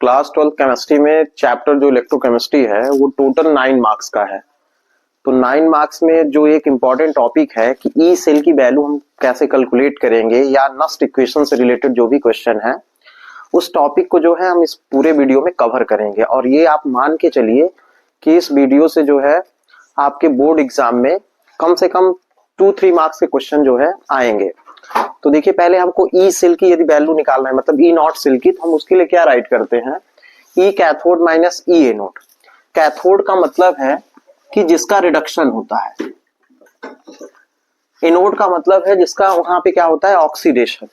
Class 12 chemistry में chapter जो electrochemistry है वो टोटल 9 मार्क्स का है। तो 9 मार्क्स में जो एक इम्पॉर्टेंट टॉपिक है कि ई सेल की वैल्यू हम कैसे कैलकुलेट करेंगे या नस्ट इक्वेशन से रिलेटेड जो भी क्वेश्चन है उस टॉपिक को जो है हम इस पूरे वीडियो में कवर करेंगे। और ये आप मान के चलिए कि इस वीडियो से जो है आपके बोर्ड एग्जाम में कम से कम 2-3 मार्क्स के क्वेश्चन जो है आएंगे। तो देखिए, पहले हमको ई सेल की यदि वैल्यू निकालना है, मतलब ई नॉट सेल की, तो हम उसके लिए क्या राइट करते हैं, ई कैथोड माइनस ई एनोड। कैथोड का मतलब है कि जिसका रिडक्शन होता है, एनोड का मतलब है जिसका वहां पे क्या होता है, ऑक्सीडेशन।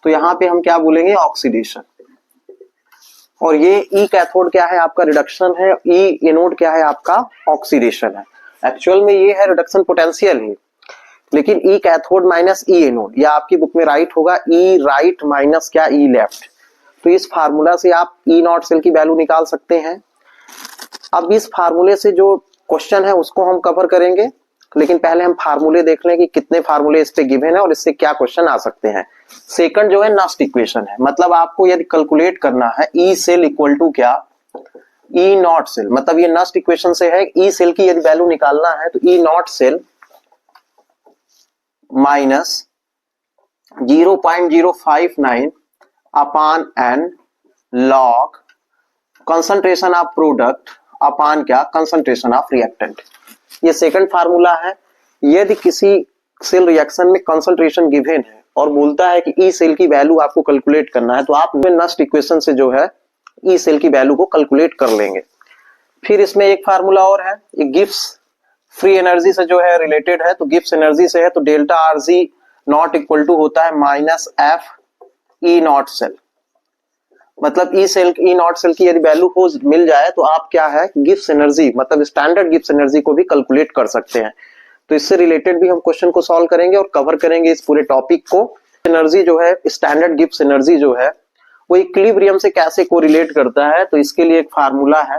तो यहां पे हम क्या बोलेंगे, ऑक्सीडेशन। और ये ई कैथोड क्या है, आपका रिडक्शन है, ई एनोड क्या है, आपका ऑक्सीडेशन है। एक्चुअल में ये है रिडक्शन पोटेंशियल ही, लेकिन ई कैथोड माइनस ई एनोड, या आपकी बुक में राइट होगा ई राइट माइनस क्या, ई लेफ्ट। तो इस फार्मूला से आप ई नॉट सेल की वैल्यू निकाल सकते हैं। अब इस फार्मूले से जो क्वेश्चन है उसको हम कवर करेंगे, लेकिन पहले हम फार्मूले देख लें कि कितने फार्मूले इस पे गिवन है और इससे क्या क्वेश्चन आ सकते हैं। सेकंड जो है नस्ट इक्वेशन है, मतलब आपको यदि कैलकुलेट करना है ई सेल इक्वल टू क्या, ई नॉट सेल। मतलब ये नस्ट इक्वेशन से है, ई सेल की यदि वैल्यू निकालना है तो E not cell minus 0.059 upon N log concentration of product upon क्या, कंसंट्रेशन ऑफ रिएक्टेंट। ये सेकंड फार्मूला है। यदि किसी सेल रिएक्शन में कंसंट्रेशन गिवन है और बोलता है कि ई सेल की वैल्यू आपको कैलकुलेट करना है, तो आप नस्ट इक्वेशन से जो है ई सेल की वैल्यू को कैलकुलेट कर लेंगे। फिर इसमें एक फार्मूला और है, गिब्स फ्री एनर्जी से जो है रिलेटेड है। तो गिब्स एनर्जी से है तो delta R G not equal to होता है minus F E not cell. मतलब E cell, E not cell की यदि वैल्यू को मिल जाए तो आप क्या है, गिब्स एनर्जी मतलब स्टैंडर्ड गिब्स एनर्जी को भी कैलकुलेट कर सकते हैं। तो इससे रिलेटेड भी हम क्वेश्चन को सॉल्व करेंगे और कवर करेंगे इस पूरे टॉपिक को। एनर्जी जो है, स्टैंडर्ड गिब्स एनर्जी जो है वो इक्विलिब्रियम से कैसे कोरिलेट करता है, तो इसके लिए एक फार्मूला है,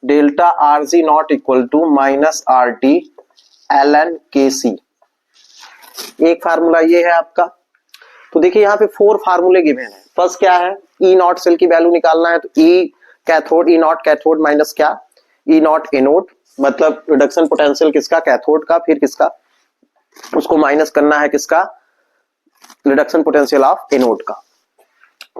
delta R G not equal to minus R T L N K C. एक फार्मूला ये है आपका। तो देखिए यहाँ पे 4 फार्मूले गिवन है। फर्स्ट क्या है, ई नॉट सेल की वैल्यू निकालना है, तो ई cathode, E not cathode minus क्या, ई नॉट एनोड, मतलब रिडक्शन पोटेंशियल किसका, कैथोड का, फिर किसका, उसको माइनस करना है किसका, रिडक्शन पोटेंशियल ऑफ एनोड का।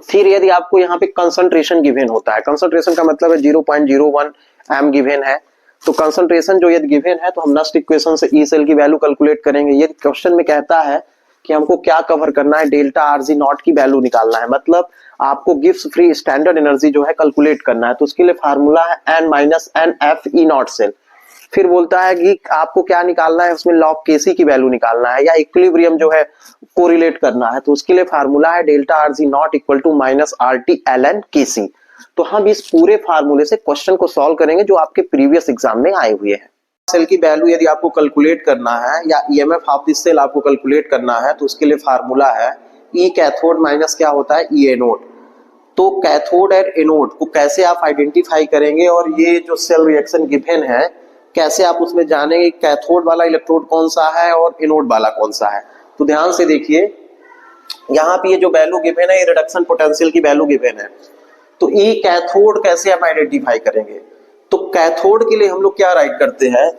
फिर यदि आपको यहाँ पे कंसंट्रेशन गिवन होता है, कंसंट्रेशन का मतलब है 0.01 एम गिवन है, तो कंसंट्रेशन जो यदि गिवन है तो हम नस्ट इक्वेशन से ई सेल की वैल्यू कैलकुलेट करेंगे। ये क्वेश्चन में कहता है कि हमको क्या कवर करना है, डेल्टा आर जी नॉट की वैल्यू निकालना है, मतलब आपको गिब्स फ्री स्टैंडर्ड एनर्जी जो है कैलकुलेट करना है। तो उसके लिए फार्मूला है N minus N F E not cell. फिर बोलता है कि आपको क्या निकालना है, उसमें लॉग केसी की वैल्यू निकालना है या इक्विलिब्रियम जो है कोरिलेट करना है। तो उसके लिए फार्मूला है delta R G not equal to minus R T L N K C. तो हम इस पूरे फार्मूले से क्वेश्चन को सॉल्व करेंगे जो आपके प्रीवियस एग्जाम में आए हुए हैं। सेल की वैल्यू यदि आपको कैलकुलेट करना है या ईएमएफ ऑफ दिस सेल आपको कैलकुलेट करना है, तो उसके लिए फार्मूला है ई कैथोड माइनस क्या होता है, ई एनोड। तो कैथोड और एनोड को कैसे आप आइडेंटिफाई करेंगे और ये जो सेल रिएक्शन गिवन है कैसे आप उसमें जानेंगे कैथोड वाला इलेक्ट्रोड कौन सा है और एनोड वाला कौन सा है। तो ध्यान से देखिए, यहाँ पे ये जो वैल्यू गिवन है, ये रिडक्शन पोटेंशियल की वैल्यू गिवन है। तो ई कैथोड कैसे आप आइडेंटिफाई करेंगे, तो कैथोड के लिए हम लोग क्या राइट करते हैं,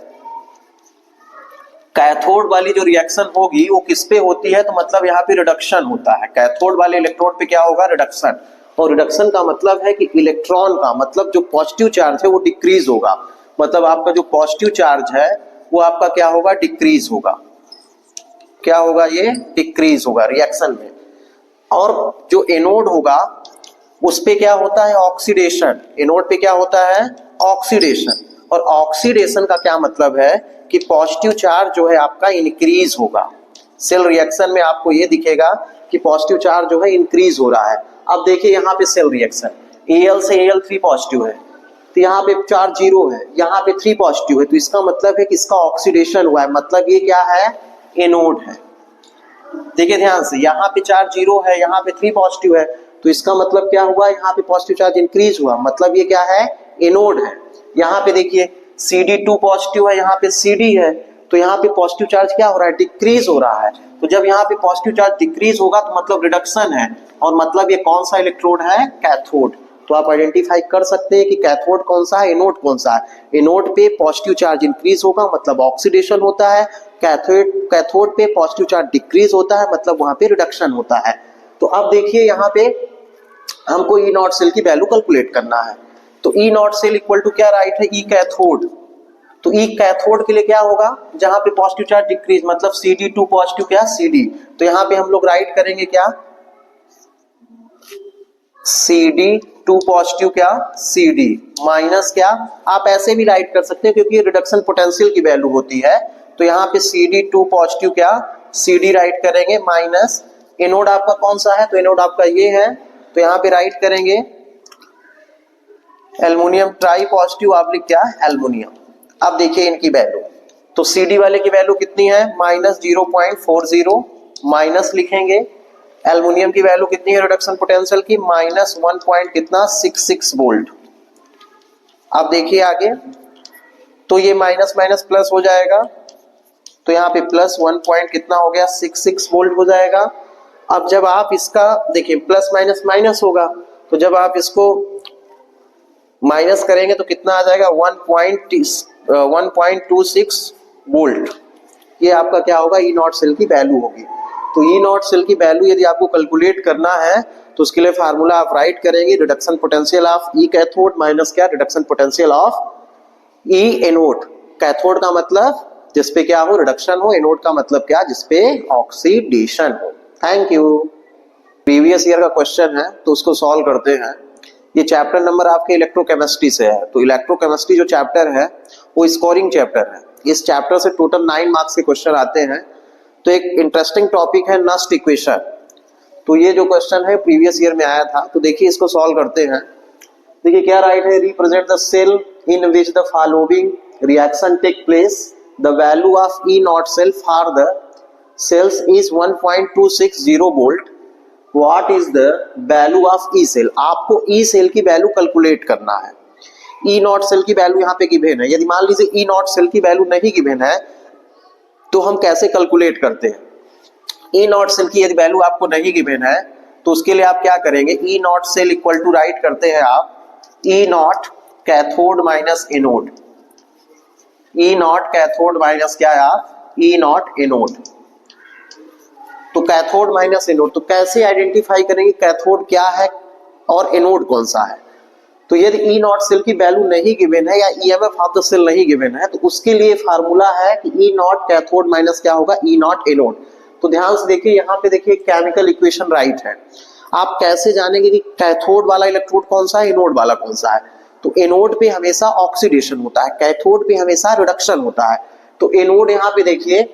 कैथोड वाली जो रिएक्शन होगी वो किस पे होती है, तो मतलब यहाँ पे रिडक्शन होता है। कैथोड वाले इलेक्ट्रोड पे क्या होगा, रिडक्शन। और रिडक्शन का मतलब है कि इलेक्ट्रॉन का, मतलब जो पॉजिटिव चार्ज है वो डिक्रीज होगा, मतलब आपका जो पॉजिटिव चार्ज है वो आपका क्या होगा, डिक्रीज होगा। क्या होगा, ये डिक्रीज होगा रिएक्शन में। और जो एनोड होगा उस पे क्या होता है, ऑक्सीडेशन। एनोड पे क्या होता है, ऑक्सीडेशन। और ऑक्सीडेशन का क्या मतलब है कि पॉजिटिव चार्ज जो है आपका इंक्रीज होगा। सेल रिएक्शन में आपको ये दिखेगा कि पॉजिटिव चार्ज जो है इंक्रीज हो रहा है। अब देखिए यहाँ पे सेल रिएक्शन, Al से Al3 पॉजिटिव है, तो यहाँ पे चार्ज 0 है, यहाँ पे 3 पॉजिटिव है, तो इसका मतलब है कि इसका ऑक्सीडेशन हुआ है, मतलब ये क्या है, एनोड है। देखिए ध्यान से, यहाँ पे चार्ज 0 है, यहाँ पे 3 पॉजिटिव है, तो इसका मतलब क्या हुआ, यहाँ पे पॉजिटिव चार्ज इंक्रीज हुआ, मतलब ये क्या है, एनोड है। यहाँ पे देखिए Cd2 पॉजिटिव है, यहाँ पे Cd है, तो यहाँ पे पॉजिटिव चार्ज क्या हो रहा है, डिक्रीज हो रहा है। तो जब यहाँ पे पॉजिटिव चार्ज डिक्रीज होगा तो मतलब रिडक्शन है, और मतलब ये कौन सा इलेक्ट्रोड है, कैथोड। तो आप आइडेंटिफाई कर सकते हैं कि कैथोड कौन सा है, एनोड कौन सा है। एनोड पे पॉजिटिव चार्ज इंक्रीज होगा मतलब ऑक्सीडेशन होता है, कैथोड पे पॉजिटिव चार्ज डिक्रीज होता है मतलब वहां पे रिडक्शन होता है। तो अब देखिए यहाँ पे हमको ई नॉट सेल की वैल्यू कैलकुलेट करना है। तो E not cell equal to क्या राइट है, ई कैथोड। तो ई कैथोड के लिए क्या होगा, जहां पे पॉजिटिव चार्ज डिक्रीज मतलब CD2 पॉजिटिव क्या CD, तो यहाँ पे हम लोग राइट करेंगे क्या CD2 पॉजिटिव क्या CD माइनस क्या, आप ऐसे भी राइट कर सकते हैं क्योंकि रिडक्शन पोटेंशियल की वैल्यू होती है। तो यहाँ पे CD2 पॉजिटिव क्या CD राइट करेंगे माइनस एनोड आपका कौन सा है, तो एनोड आपका ये है, तो यहाँ पे राइट करेंगे एल्युमिनियम ट्राई पॉजिटिव ऑब्लिक क्या एल्युमिनियम। अब देखिए इनकी वैल्यू, तो CD वाले की वैल्यू कितनी है -0.40 माइनस लिखेंगे, एल्युमिनियम की वैल्यू कितनी है रिडक्शन पोटेंशियल की -1 पॉइंट कितना 66 वोल्ट। अब देखिए आगे, तो ये माइनस माइनस प्लस हो जाएगा, तो यहाँ पे +1 पॉइंट कितना हो गया 66 वोल्ट हो जाएगा। अब जब आप इसका देखिए प्लस माइनस माइनस होगा, तो जब आप इसको माइनस करेंगे तो कितना आ जाएगा 1.26 वोल्ट। ये आपका क्या होगा ई नॉट सेल की वैल्यू होगी। तो ई नॉट सेल की वैल्यू यदि आपको कैलकुलेट करना है तो उसके लिए फार्मूला आप राइट करेंगे reduction potential of E cathode minus क्या reduction potential of E anode. Cathode का मतलब जिसपे क्या हो रिडक्शन हो, एनोड का मतलब क्या जिसपे ऑक्सीडेशन हो। Thank you. प्रीवियस ईयर का क्वेश्चन है तो उसको सॉल्व करते हैं। ये चैप्टर नंबर आपके इलेक्ट्रोकेमिस्ट्री से है, तो इलेक्ट्रोकेमिस्ट्री जो चैप्टर है वो स्कोरिंग चैप्टर है। इस चैप्टर से टोटल 9 मार्क्स के क्वेश्चन आते हैं। तो एक इंटरेस्टिंग टॉपिक है नस्ट इक्वेशन। तो ये जो क्वेश्चन है प्रीवियस ईयर में आया था, तो देखिए इसको सॉल्व करते हैं। देखिए क्या राइट है, represent the cell in which the following reaction take place, the value of E not cell for the cells is 1.260 volt, what is the value of E cell. आपको ई सेल की value calculate करना है। E not cell की value यहाँ पे given है, यदि मान लीजिए ई नॉट सेल की वैल्यू नहीं गिवन है तो हम कैसे कैलकुलेट करते हैं। ई नॉट सेल की यदि वैल्यू आपको नहीं गिवन है तो उसके लिए आप क्या करेंगे, E not cell equal to write करते हैं आप E not cathode minus anode, E not cathode minus क्या है आप ई नॉट एनोड। तो कैथोड माइनस एनोड, तो कैसे आइडेंटिफाई करेंगे कैथोड क्या है और एनोड कौन सा है। तो यदि ई नॉट सेल की वैल्यू नहीं गिवन है या ईएमएफ ऑफ द सेल नहीं गिवन है तो उसके लिए फार्मूला है कि ई नॉट कैथोड माइनस क्या होगा ई नॉट एनोड। तो ध्यान से देखिए यहाँ पे देखिए केमिकल इक्वेशन राइट है। आप कैसे जानेंगे कि कैथोड वाला इलेक्ट्रोड कौन सा है एनोड वाला कौन सा है। तो एनोड पे हमेशा ऑक्सीडेशन होता है, कैथोड पे हमेशा रिडक्शन होता है। तो एनोड यहाँ पे देखिए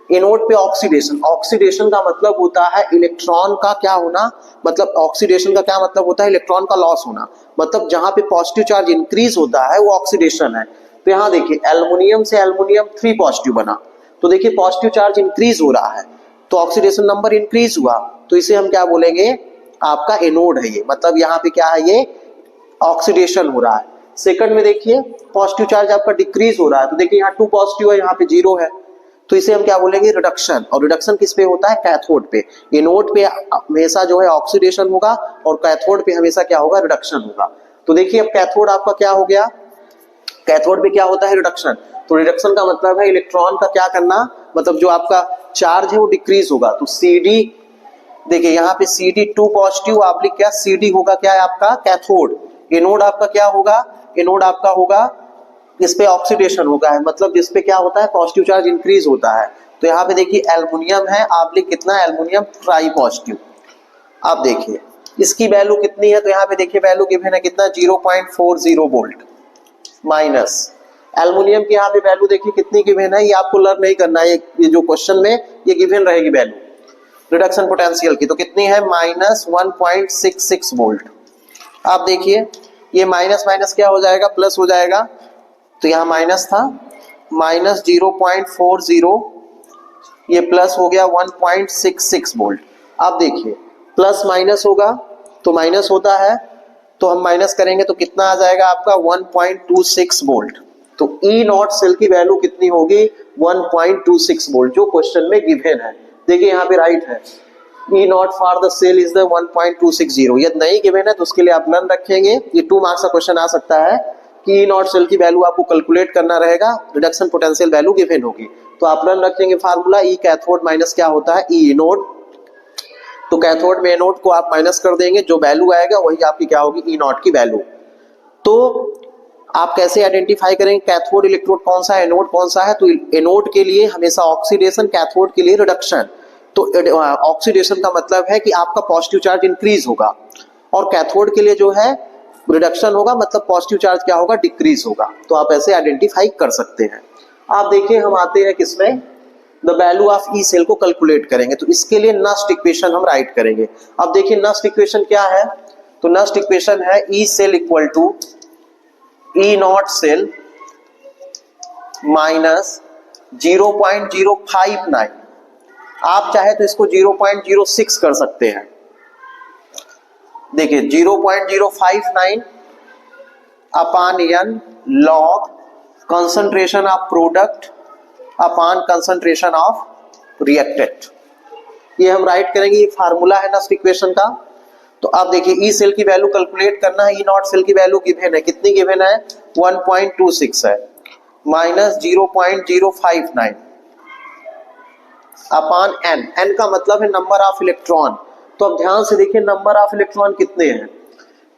एनोड पे ऑक्सीडेशन, ऑक्सीडेशन का मतलब होता है इलेक्ट्रॉन का क्या होना, मतलब ऑक्सीडेशन का क्या मतलब होता है इलेक्ट्रॉन का लॉस होना, मतलब जहां पे पॉजिटिव चार्ज इंक्रीज होता है वो ऑक्सीडेशन है। तो यहाँ देखिए एल्युमिनियम से एल्युमिनियम 3 पॉजिटिव बना, तो देखिए पॉजिटिव चार्ज इंक्रीज हो रहा है तो ऑक्सीडेशन नंबर इंक्रीज हुआ, तो इसे हम क्या बोलेंगे आपका एनोड है ये, मतलब यहाँ पे क्या है ये ऑक्सीडेशन हो रहा है। सेकंड में देखिए पॉजिटिव चार्ज आपका डिक्रीज हो रहा है, तो देखिए यहाँ 2 पॉजिटिव है यहाँ पे 0 है, तो इसे हम क्या बोलेंगे रिडक्शन। और रिडक्शन किस पे होता है कैथोड पे। एनोड पे हमेशा जो है ऑक्सीडेशन होगा और कैथोड पे हमेशा क्या होगा रिडक्शन होगा। तो देखिए अब कैथोड आपका क्या हो गया, कैथोड पे क्या होता है रिडक्शन। तो रिडक्शन का मतलब है इलेक्ट्रॉन का क्या करना, मतलब जो आपका चार्ज है वो डिक्रीज होगा। तो CD देखिए यहाँ पे CD2 पॉजिटिव ऑब्लिक क्या CD होगा क्या है आपका कैथोड। एनोड आपका क्या होगा, एनोड आपका होगा इस पे ऑक्सीडेशन होगा है, मतलब जिस पे क्या होता है पॉजिटिव चार्ज इंक्रीज होता है। तो यहाँ पे देखिए एल्युमिनियम है ऑब्लिक कितना एल्युमिनियम ट्राई पॉजिटिव। अब देखिए इसकी वैल्यू कितनी है, तो यहाँ पे देखिए वैल्यू गिवन है कितना 0.40 वोल्ट माइनस एल्युमिनियम की यहाँ पे वैल्यू देखिए कितनी गिवन है, ये आपको लर्न नहीं करना है, ये जो क्वेश्चन में ये गिवन रहेगी वैल्यू रिडक्शन पोटेंशियल की, तो कितनी है -1.66 वोल्ट। आप देखिए ये माइनस माइनस क्या हो जाएगा प्लस हो जाएगा, तो यहाँ माइनस था -0.40 ये प्लस हो गया 1.66 वोल्ट। अब देखिए प्लस माइनस होगा तो माइनस होता है, तो हम माइनस करेंगे तो कितना आ जाएगा आपका 1.26 वोल्ट। तो ई नॉट सेल की वैल्यू कितनी होगी 1.26 वोल्ट जो क्वेश्चन में गिवन है। देखिए यहाँ पे राइट है E not for the cell is the 1.260। यदि नहीं गिवन है तो उसके लिए आप नन रखेंगे। ये 2 मार्क्स का क्वेश्चन आ सकता है कि ई नॉट सेल की वैल्यू आपको कैलकुलेट करना रहेगा, रिडक्शन पोटेंशियल वैल्यू गिवन होगी, तो आप नन रखेंगे फार्मूला ई कैथोड माइनस क्या होता है ई एनोड। तो कैथोड में एनोड को आप माइनस कर देंगे, जो वैल्यू आएगा वही आपकी क्या होगी ई नॉट की वैल्यू। तो आप कैसे आइडेंटिफाई करेंगे कैथोड इलेक्ट्रोड कौन सा है, एनोड कौन सा है? तो एनोड के लिए हमेशा ऑक्सीडेशन, कैथोड के लिए रिडक्शन। तो ऑक्सीडेशन का मतलब है कि आपका पॉजिटिव चार्ज इंक्रीज होगा, और कैथोड के लिए जो है रिडक्शन होगा, मतलब पॉजिटिव चार्ज क्या होगा, डिक्रीज होगा। तो आप ऐसे आइडेंटिफाई कर सकते हैं। आप देखिए हम आते हैं किसमें, the value of E cell को कैलकुलेट करेंगे। तो इसके लिए नस्ट इक्वेशन हम राइट करेंगे। अब देखिए नस्ट इक्वेशन क्या है, तो नस्ट इक्वेशन है E cell equal to E not cell minus 0.059। आप चाहे तो इसको 0.06 कर सकते हैं। देखिए 0.059 upon N log concentration of product upon concentration of reactant. ये हम राइट करेंगे, ये फार्मूला है नस्ट इक्वेशन का। तो आप देखिए ई सेल की वैल्यू कैलकुलेट करना है, ई नॉट सेल की वैल्यू गिवन है, कितनी गिवन है 1.26 है, माइनस 0.059 अपान एन। एन का मतलब है नंबर ऑफ इलेक्ट्रॉन। तो अब ध्यान से देखिए नंबर ऑफ इलेक्ट्रॉन कितने हैं,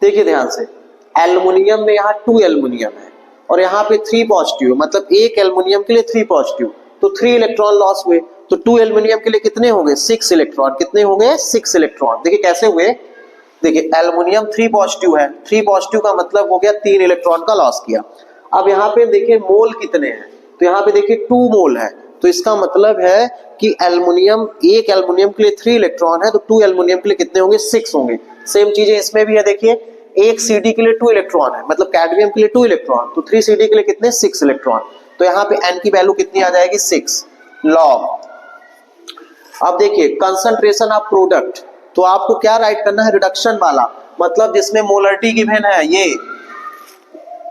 देखिए ध्यान से, एल्युमिनियम में यहाँ 2 एल्युमिनियम है और यहाँ पे 3 पॉजिटिव, मतलब एक एल्युमिनियम के लिए 3 पॉजिटिव, तो 3 इलेक्ट्रॉन लॉस हुए। तो 2 एल्युमिनियम के लिए कितने होंगे 6 इलेक्ट्रॉन, कितने होंगे 6 इलेक्ट्रॉन। देखिए कैसे हुए, देखिए एल्युमिनियम 3 पॉजिटिव है, 3 पॉजिटिव का मतलब हो गया 3 इलेक्ट्रॉन का लॉस किया। अब यहाँ पे देखिए मोल कितने हैं, तो यहाँ पे देखिए 2 मोल है, तो इसका मतलब है कि एल्युमिनियम, एक एल्युमिनियम के लिए 3 इलेक्ट्रॉन है, तो 2 एल्युमिनियम के लिए कितने होंगे 6 होंगे। सेम चीजें इसमें भी है, देखिए एक सीडी के लिए 2 इलेक्ट्रॉन है, मतलब कैडमियम के लिए 2 इलेक्ट्रॉन, तो 3 सीडी के लिए कितने 6 इलेक्ट्रॉन। तो यहाँ पे एन की वैल्यू कितनी आ जाएगी 6 लॉग। अब देखिए कंसंट्रेशन ऑफ प्रोडक्ट, तो आपको क्या राइट करना है रिडक्शन वाला, मतलब जिसमें मोलरिटी गिवन है ये,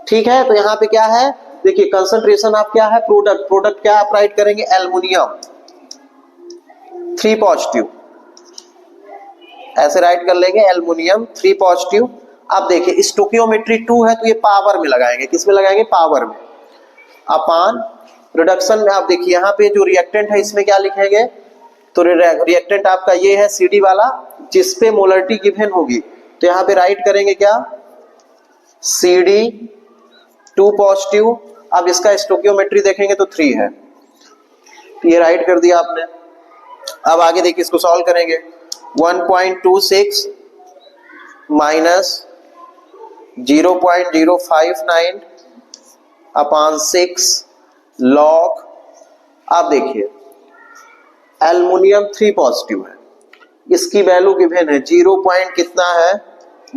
ठीक है। तो यहाँ पे क्या है, देखिए कंसंट्रेशन ऑफ क्या है प्रोडक्ट, प्रोडक्ट क्या आप राइट करेंगे एल्युमिनियम 3 पॉजिटिव, ऐसे राइट कर लेंगे एल्युमिनियम 3 पॉजिटिव। अब देखिए स्टोकियोमेट्री 2 है, तो ये पावर में लगाएंगे, किसमें लगाएंगे पावर में, अपान रिडक्शन में। आप देखिए यहाँ पे जो रिएक्टेंट है इसमें क्या लिखेंगे, तो रिएक्टेंट आपका ये है सीडी वाला, जिसपे मोलरिटी गिवन होगी, तो यहाँ पे राइट करेंगे क्या CD 2 पॉजिटिव। अब इसका स्टोकियोमेट्री देखेंगे तो 3 है, ये राइट कर दिया आपने। अब आगे देखिए इसको सॉल्व करेंगे, 1.26 माइनस 0.059 अपान 6 लॉग। आप देखिए एल्युमिनियम 3 पॉजिटिव है, इसकी वैल्यू गिवन है 0 पॉइंट कितना है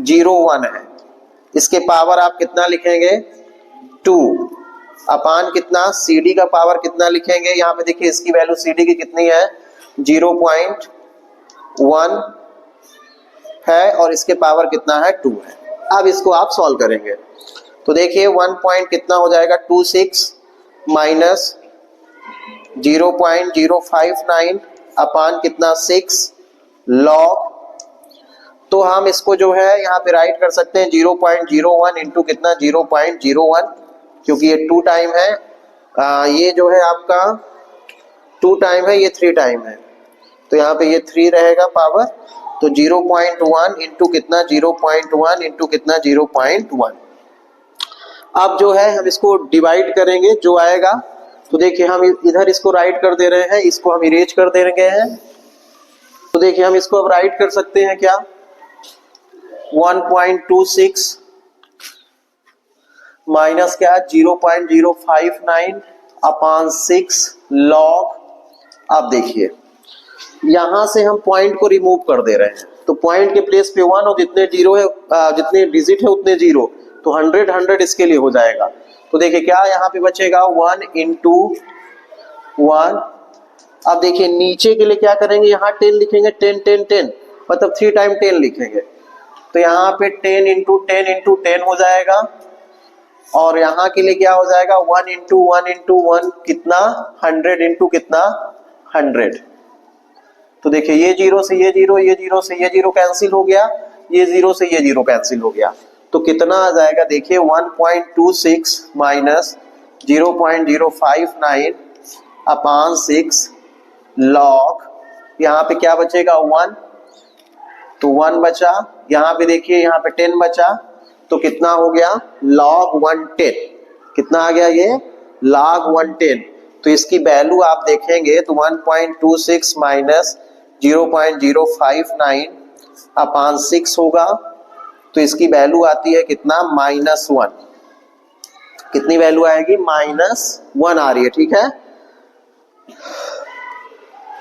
01 है, इसके पावर आप कितना लिखेंगे 2 अपान कितना CD का पावर कितना लिखेंगे, यहाँ पे देखिए इसकी वैल्यू CD की कितनी है 0.1 है और इसके पावर कितना है 2 है। अब इसको आप सॉल्व करेंगे तो देखिए 1 पॉइंट कितना हो जाएगा 26 माइनस 0.059 अपान कितना 6 लॉग। तो हम इसको जो है यहाँ पे राइट कर सकते हैं 0.01 इंटू कितना 0.01, क्योंकि ये 2 टाइम है, ये जो है आपका 2 टाइम है, ये 3 टाइम है, तो यहाँ पे ये 3 रहेगा पावर, तो 0.1 इंटू कितना 0.1 इंटू कितना 0.1। अब जो है हम इसको डिवाइड करेंगे, जो आएगा तो देखिए हम इधर इसको राइट कर दे रहे हैं, इसको हम इरेज कर दे रहे हैं, तो देखिए हम इसको अब राइट कर सकते हैं क्या 1.26 माइनस क्या 0.059 अपान 6 लॉग। अब देखिए यहां से हम पॉइंट को रिमूव कर दे रहे हैं, तो पॉइंट के प्लेस पे 1 और जितने जीरो है, जितने डिजिट है उतने जीरो, तो 100 इसके लिए हो जाएगा। तो देखिए क्या यहाँ पे बचेगा 1 इंटू 1। अब देखिए नीचे के लिए क्या करेंगे, यहाँ 10 लिखेंगे, 10 10 10 मतलब 3 टाइम 10 लिखेंगे, तो यहाँ पे 10 इंटू 10 इंटू 10 हो जाएगा, और यहाँ के लिए क्या हो जाएगा 1 इंटू 1 कितना 100 इंटू कितना 100। तो देखिए ये जीरो से ये जीरो, ये जीरो से ये जीरो कैंसिल हो गया, ये जीरो से ये जीरो कैंसिल हो गया, तो कितना आ जाएगा देखिए 1.26 माइनस 0.059 अपॉन 6 लॉग, यहाँ पे क्या बचेगा 1, तो 1 बचा, यहाँ पे देखिए यहाँ पे 10 बचा, तो कितना हो गया log 110, कितना आ गया ये log 110। तो इसकी वैल्यू आप देखेंगे तो 1.26 माइनस 0.059 अपॉन 6 होगा, तो इसकी वैल्यू आती है कितना -1, कितनी वैल्यू आएगी -1 आ रही है, ठीक है।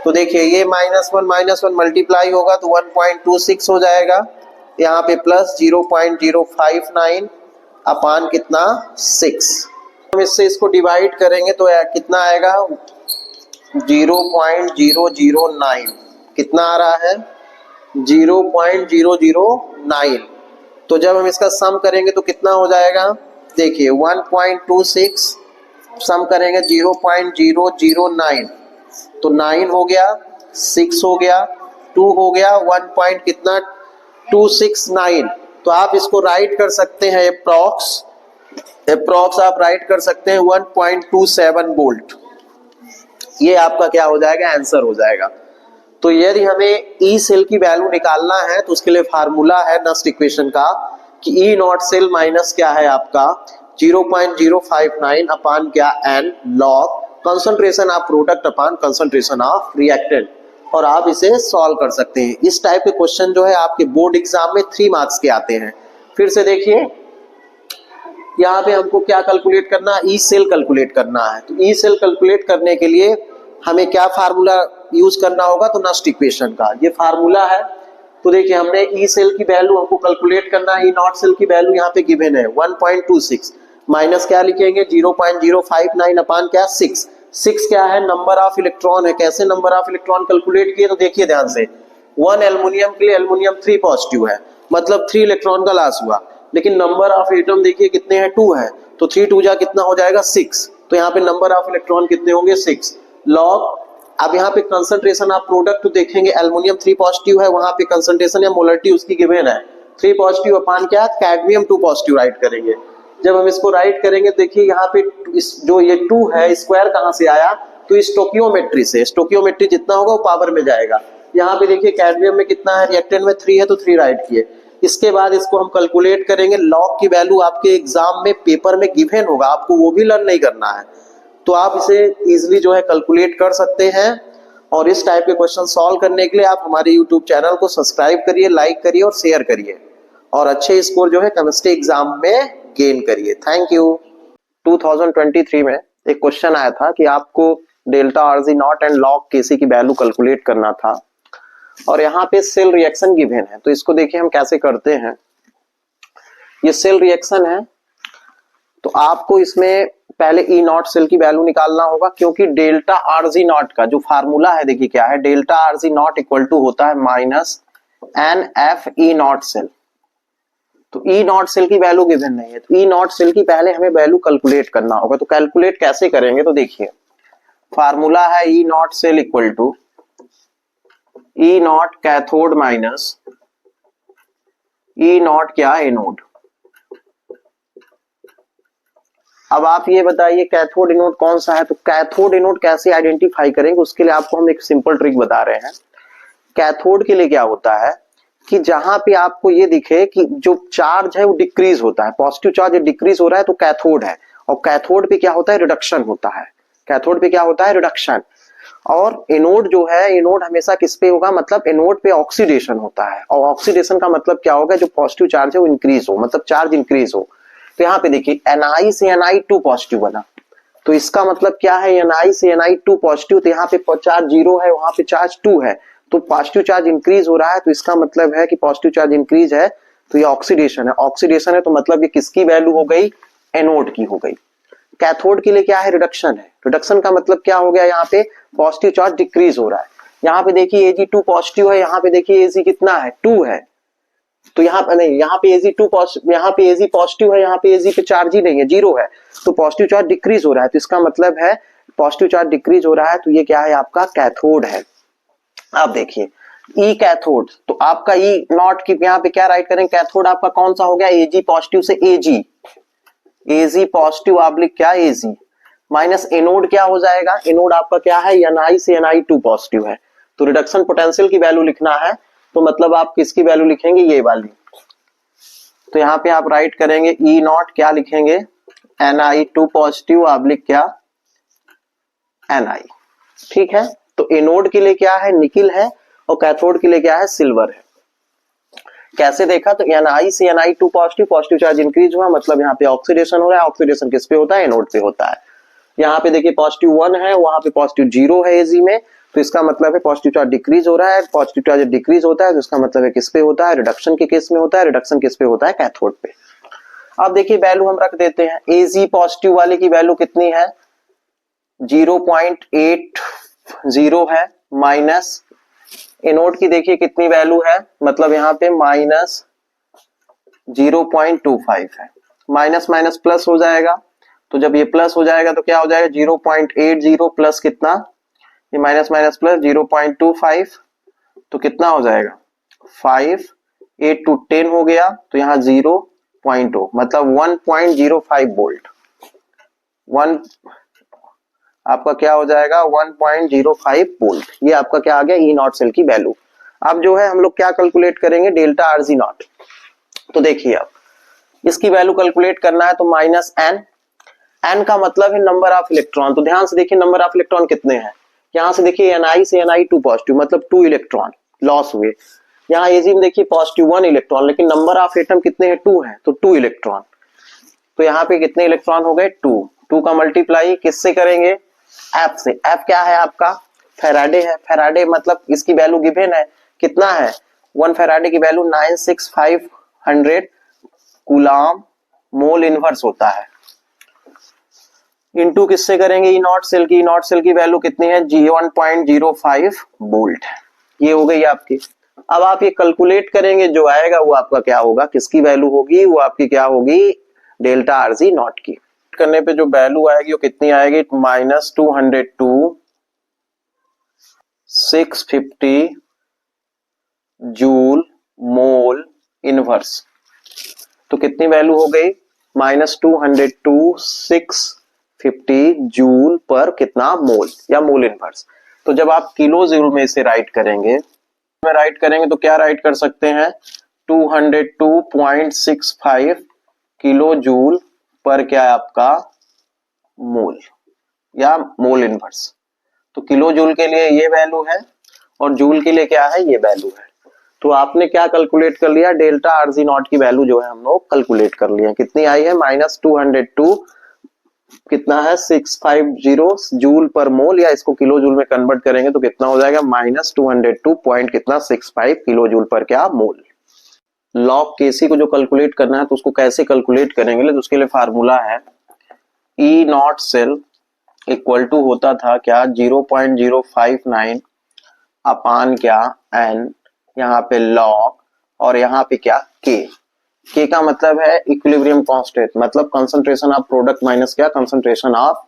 तो देखिए ये -1 मल्टीप्लाई होगा तो 1.26 हो जाएगा, यहाँ पे प्लस 0.059 अपॉन कितना 6, हम इससे इसको डिवाइड करेंगे तो कितना आएगा 0.009, कितना आ रहा है 0.009। तो जब हम इसका सम करेंगे तो कितना हो जाएगा देखिए 1.26 सम करेंगे 0.009, तो 9 हो गया, 6 हो गया, 2 हो गया, 1 पॉइंट कितना 269। तो आप इसको राइट कर सकते हैं अप्रॉक्स आप राइट कर सकते हैं 1.27 वोल्ट, ये आपका क्या हो जाएगा आंसर हो जाएगा। तो यदि हमें ई सेल की वैल्यू निकालना है तो उसके लिए फार्मूला है नेक्स्ट इक्वेशन का कि ई नॉट सेल माइनस क्या है आपका 0.059 अपॉन क्या N log concentration of product upon concentration of reactant, और आप इसे सॉल्व कर सकते हैं। इस टाइप के क्वेश्चन जो है आपके बोर्ड एग्जाम में 3 मार्क्स के आते हैं। फिर से देखिए यहाँ पे हमको क्या कैलकुलेट करना है, ई सेल कैलकुलेट करना है। तो ई सेल कैलकुलेट करने के लिए हमें क्या फार्मूला यूज करना होगा, तो नेक्स्ट इक्वेशन का ये फार्मूला है। तो देखिए हमने ई सेल की वैल्यू हमको कैलकुलेट करना है, ई नॉट सेल की वैल्यू यहाँ पे गिवन है 1.26 माइनस क्या लिखेंगे 0.059 अपॉन क्या 6 क्या है नंबर ऑफ इलेक्ट्रॉन है। कैसे नंबर ऑफ इलेक्ट्रॉन कैलकुलेट किए, तो देखिए ध्यान से 1 एल्युमिनियम के लिए एल्युमिनियम 3 पॉजिटिव है, मतलब 3 इलेक्ट्रॉन का लॉस हुआ, लेकिन नंबर ऑफ एटम देखिए कितने हैं 2 है, तो 3 2 जा कितना हो जाएगा 6, तो यहाँ पे नंबर ऑफ इलेक्ट्रॉन कितने होंगे 6 लॉग। अब यहाँ पे कंसंट्रेशन ऑफ प्रोडक्ट तो देखेंगे एल्युमिनियम 3 पॉजिटिव है, वहां पे कंसंट्रेशन या मोलरिटी उसकी गिवन है 3 पॉजिटिव अपॉन क्या कैडमियम 2 पॉजिटिव राइट करेंगे। जब हम इसको राइट करेंगे देखिए यहाँ पे इस जो ये 2 है स्क्वायर कहां से आया, तो स्टोकियोमेट्री से, स्टोकियोमेट्री जितना होगा वो पावर में जाएगा। यहाँ पे देखिए कैडमियम में कितना है, रिएक्टेंट में 3 है तो 3 राइट किए। इसके बाद इसको हम कैलकुलेट करेंगे, लॉग की वैल्यू आपके एग्जाम में पेपर में गिवन होगा, आपको वो भी लर्न नहीं करना है, तो आप इसे इजीली जो है कैलकुलेट कर सकते हैं। और इस टाइप के क्वेश्चन सॉल्व करने के लिए आप हमारे यूट्यूब चैनल को सब्सक्राइब करिए, लाइक करिए और शेयर करिए, और अच्छे स्कोर जो है केमिस्ट्री एग्जाम में गेन करिए। Thank you. 2023 में एक क्वेश्चन आया था कि आपको delta R G not and log K C की वैल्यू कैलकुलेट करना था, और यहाँ पे सेल रिएक्शन गिवन है। तो इसको देखिए हम कैसे करते हैं। ये सेल रिएक्शन है, तो आपको इसमें पहले ई नॉट सेल की वैल्यू निकालना होगा, क्योंकि डेल्टा आरजी नॉट का जो फार्मूला है देखिए क्या है, delta R G naught equal to होता है minus N F E not cell. तो ई नॉट सेल की वैल्यू गिवन नहीं है, तो ई नॉट सेल की पहले हमें वैल्यू कैलकुलेट करना होगा। तो कैलकुलेट कैसे करेंगे, तो देखिए फार्मूला है E not cell equal to E not cathode minus E not क्या एनोड। अब आप ये बताइए कैथोड एनोड कौन सा है, तो कैथोड एनोड कैसे आइडेंटिफाई करेंगे, उसके लिए आपको हम एक सिंपल ट्रिक बता रहे हैं। कैथोड के लिए क्या होता है कि जहां पे आपको ये दिखे कि जो चार्ज है वो डिक्रीज होता है, पॉजिटिव चार्ज डिक्रीज हो रहा है तो कैथोड है, और कैथोड पे क्या होता है रिडक्शन होता है, कैथोड पे क्या होता है रिडक्शन। और एनोड जो है, एनोड हमेशा किस पे होगा, मतलब एनोड पे ऑक्सीडेशन होता है, और ऑक्सीडेशन का मतलब क्या होगा, जो पॉजिटिव चार्ज है वो इंक्रीज हो, मतलब चार्ज इंक्रीज हो। तो यहाँ पे देखिए Na से Na2 पॉजिटिव बना, तो इसका मतलब क्या है Na से Na2 पॉजिटिव, तो यहाँ पे चार्ज 0 है, वहां पे चार्ज 2 है, तो पॉजिटिव चार्ज इंक्रीज हो रहा है, तो इसका मतलब है कि पॉजिटिव चार्ज इंक्रीज है, तो ये ऑक्सीडेशन है, ऑक्सीडेशन है तो मतलब ये किसकी वैल्यू हो गई, एनोड की हो गई। कैथोड के लिए क्या है रिडक्शन है, रिडक्शन का मतलब क्या हो गया, यहाँ पे पॉजिटिव चार्ज डिक्रीज हो रहा है। यहाँ पे देखिए Ag2 पॉजिटिव है, यहाँ पे देखिए Ag कितना है 2 है, तो यहाँ पे नहीं, यहाँ पे Ag2 पॉजिटिव, यहाँ पे Ag पॉजिटिव है, यहाँ पे Ag पे चार्ज ही नहीं है 0 है, तो पॉजिटिव चार्ज डिक्रीज हो रहा है, तो इसका मतलब है पॉजिटिव चार्ज डिक्रीज हो रहा है, तो ये क्या है आपका कैथोड है। आप देखिए ई कैथोड, तो आपका ई नॉट की यहाँ पे क्या राइट करेंगे, कैथोड आपका कौन सा हो गया, एजी पॉजिटिव से एजी, एजी पॉजिटिव ऑब्लिक क्या एजी, माइनस एनोड क्या हो जाएगा, एनोड आपका क्या है एनआई से एनआई2 पॉजिटिव है। तो रिडक्शन पोटेंशियल की वैल्यू लिखना है तो मतलब आप किसकी वैल्यू लिखेंगे, ये वाली। तो यहाँ पे आप राइट करेंगे ई नॉट क्या लिखेंगे, एनआई2 पॉजिटिव ऑब्लिक क्या एनआई, ठीक है। तो एनोड के लिए क्या है निकिल है और कैथोड के लिए क्या है सिल्वर है। कैसे देखा, तो एनआई से एनआई2 पॉजिटिव, पॉजिटिव चार्ज इंक्रीज हुआ मतलब यहाँ पे ऑक्सीडेशन हो रहा है, ऑक्सीडेशन किस पे होता है, एनोड पे होता है। यहाँ पे देखिए पॉजिटिव 1 है, वहां पे पॉजिटिव 0 है एजी में, तो इसका मतलब है पॉजिटिव चार्ज डिक्रीज हो रहा है, पॉजिटिव चार्ज डिक्रीज होता है तो इसका मतलब है किस पे होता है, रिडक्शन के केस में होता है, रिडक्शन किस पे होता है, कैथोड पे। अब देखिए वैल्यू हम रख देते हैं, एजी पॉजिटिव वाले की वैल्यू कितनी है 0.80 है, माइनस एनोड की देखिए कितनी वैल्यू है, मतलब यहाँ पे माइनस 0.25 है, माइनस माइनस प्लस हो जाएगा, तो जब ये प्लस हो जाएगा तो क्या हो जाएगा 0.80 प्लस कितना, ये माइनस माइनस प्लस 0.25, तो कितना हो जाएगा 5, 8 to 10 हो गया, तो यहाँ 0.0 मतलब 1.05 वोल्ट, वन आपका क्या हो जाएगा 1.05 वोल्ट, ये आपका क्या आ गया ई नॉट सेल की वैल्यू। अब जो है हम लोग क्या कैलकुलेट करेंगे, डेल्टा आरजी नॉट। तो देखिए अब इसकी वैल्यू कैलकुलेट करना है तो माइनस एन, एन का मतलब है नंबर ऑफ इलेक्ट्रॉन, तो ध्यान से देखिए नंबर ऑफ इलेक्ट्रॉन कितने हैं, यहाँ से देखिए एनआई से एनआई2 पॉजिटिव मतलब 2 इलेक्ट्रॉन लॉस हुए, यहाँ एजी में देखिए पॉजिटिव 1 इलेक्ट्रॉन लेकिन नंबर ऑफ एटम कितने हैं 2 है, तो 2 इलेक्ट्रॉन, तो यहाँ पे कितने इलेक्ट्रॉन हो गए 2, 2 का मल्टीप्लाई किससे करेंगे एफ से, एफ क्या है आपका फेराडे है, फेराडे मतलब इसकी वैल्यू गिवन है कितना है 1 फेराडे की वैल्यू 96500 कूलम मोल इनवर्स होता है, इनटू किससे करेंगे ई नॉट सेल की, ई नॉट सेल की वैल्यू कितनी है जी 1.05 वोल्ट, ये हो गई आपकी। अब आप ये कैलकुलेट करेंगे जो आएगा वो आपका क्या होगा, किसकी वैल्यू होगी, वो आपकी क्या होगी डेल्टा आरजी नॉट की। करने पे जो वैल्यू आएगी वो कितनी आएगी -202 650 जूल मोल इनवर्स, तो कितनी वैल्यू हो गई -202 650 जूल पर कितना मोल या मोल इनवर्स। तो जब आप किलो जूल में इसे राइट करेंगे तो क्या राइट कर सकते हैं 202.65 किलो जूल पर क्या है आपका मोल या मोल इनवर्स। तो किलो जूल के लिए ये वैल्यू है और जूल के लिए क्या है ये वैल्यू है। तो आपने क्या कैलकुलेट कर लिया डेल्टा आरजी नॉट की वैल्यू जो है हम लोग कैलकुलेट कर लिए, कितनी आई है -202 कितना है 650 जूल पर मोल, या इसको किलो जूल में कन्वर्ट करेंगे तो कितना हो जाएगा -202 पॉइंट कितना 65 किलो जूल पर क्या मोल। लॉग केसी को जो कैलकुलेट करना है तो उसको कैसे कैलकुलेट करेंगे, तो उसके लिए फार्मूला है E not cell equal to होता था क्या 0.059 अपान क्या एन, यहाँ पे लॉग और यहाँ पे क्या के का मतलब है इक्विलिब्रियम कांस्टेंट, मतलब कंसंट्रेशन ऑफ प्रोडक्ट माइनस क्या कंसंट्रेशन ऑफ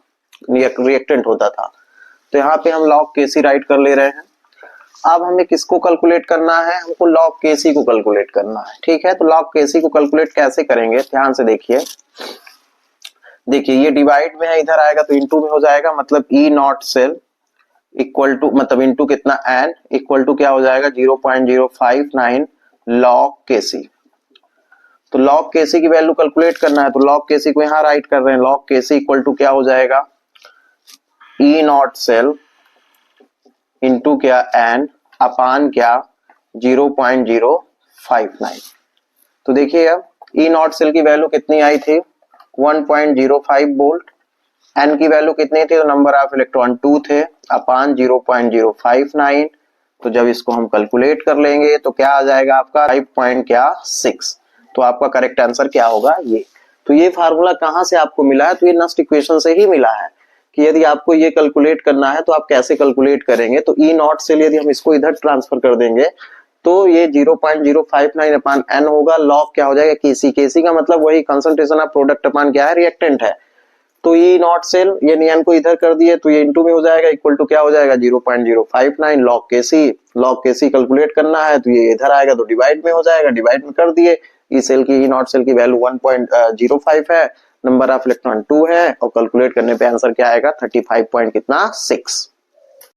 रिएक्टेंट होता था। तो यहाँ पे हम लॉग केसी राइट कर ले रहे हैं। अब हमें किसको कैलकुलेट करना है, हमको लॉग केसी को कैलकुलेट करना है, ठीक है। तो लॉग केसी को कैलकुलेट कैसे करेंगे ध्यान से देखिए ये डिवाइड में है इधर आएगा तो इनटू में हो जाएगा, मतलब ई नॉट सेल इक्वल टू मतलब इनटू कितना एन इक्वल टू क्या हो जाएगा 0.059 लॉग केसी। तो लॉग केसी की वैल्यू कैलकुलेट करना है तो लॉग केसी को यहां राइट कर रहे हैं, लॉग केसी इक्वल टू क्या हो जाएगा ई नॉट सेल इनटू क्या एन अपान क्या 0.059। तो देखिए अब ई नॉट सेल की वैल्यू कितनी आई थी 1.05 वोल्ट, एन की वैल्यू कितनी थी तो नंबर ऑफ इलेक्ट्रॉन 2 थे अपान 0.059। तो जब इसको हम कैलकुलेट कर लेंगे तो क्या आ जाएगा आपका 5.6, तो आपका करेक्ट आंसर क्या होगा ये। तो ये फार्मूला कहां से आपको मिला है, तो ये नस्ट इक्वेशन से ही मिला है कि यदि आपको ये कैलकुलेट करना है तो आप कैसे कैलकुलेट करेंगे। तो ई नॉट से यदि हम इसको इधर ट्रांसफर कर देंगे तो ये 0.059 अपान एन होगा, लॉग क्या हो जाएगा केसी, केसी का मतलब वही कंसंट्रेशन ऑफ प्रोडक्ट अपान क्या है रिएक्टेंट है। तो ई नॉट सेल ये नियन को इधर कर दिए तो ये इनटू में हो जाएगा, इक्वल टू क्या हो जाएगा 0.059 लॉग के सी कैलकुलेट करना है तो ये इधर आएगा तो डिवाइड में हो जाएगा, डिवाइड में कर दिए। ई सेल की ई नॉट सेल की वैल्यू 1.05 है, नंबर ऑफ इलेक्ट्रॉन 2 है और कैलकुलेट करने पे आंसर क्या आएगा 35 पॉइंट कितना 6।